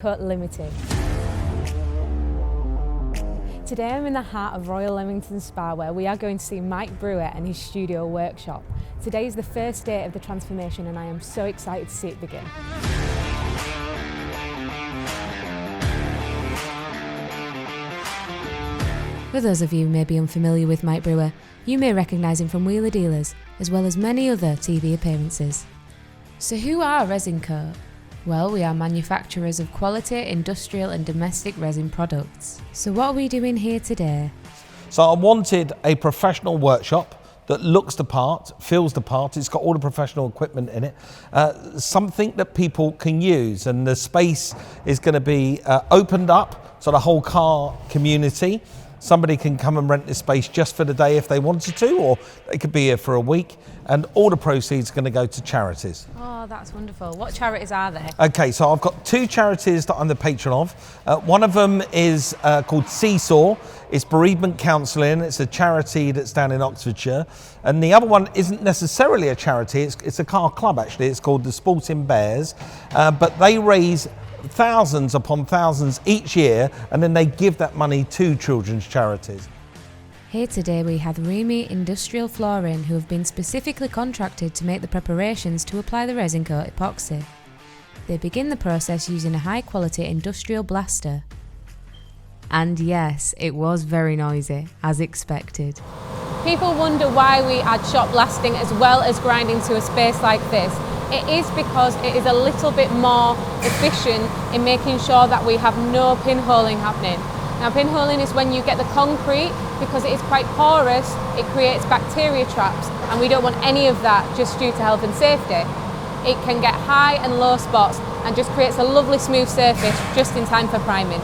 Cut Limited. Today I'm in the heart of Royal Leamington Spa where we are going to see Mike Brewer and his studio workshop. Today is the first day of the transformation and I am so excited to see it begin. For those of you who may be unfamiliar with Mike Brewer, you may recognise him from Wheeler Dealers, as well as many other TV appearances. So who are Resin Co? Well, we are manufacturers of quality industrial and domestic resin products. So what are we doing here today? So I wanted a professional workshop that looks the part, feels the part, it's got all the professional equipment in it, something that people can use, and the space is going to be opened up so the whole car community, somebody can come and rent this space just for the day if they wanted to, or they could be here for a week, and all the proceeds are going to go to charities. Oh, that's wonderful. What charities are they? Okay, so I've got two charities that I'm the patron of. One of them is called Seesaw. It's bereavement counselling. It's a charity that's down in Oxfordshire. And the other one isn't necessarily a charity. It's a car club, actually. It's called the Sporting Bears. But they raise thousands upon thousands each year, and then they give that money to children's charities. Here today we have Remy Industrial Flooring, who have been specifically contracted to make the preparations to apply the resin coat epoxy. They begin the process using a high quality industrial blaster. And yes, it was very noisy, as expected. People wonder why we add shot blasting as well as grinding to a space like this. It is because it is a little bit more efficient in making sure that we have no pinholing happening. Now, pinholing is when you get the concrete, because it is quite porous, it creates bacteria traps, and we don't want any of that just due to health and safety. It can get high and low spots and just creates a lovely smooth surface just in time for priming.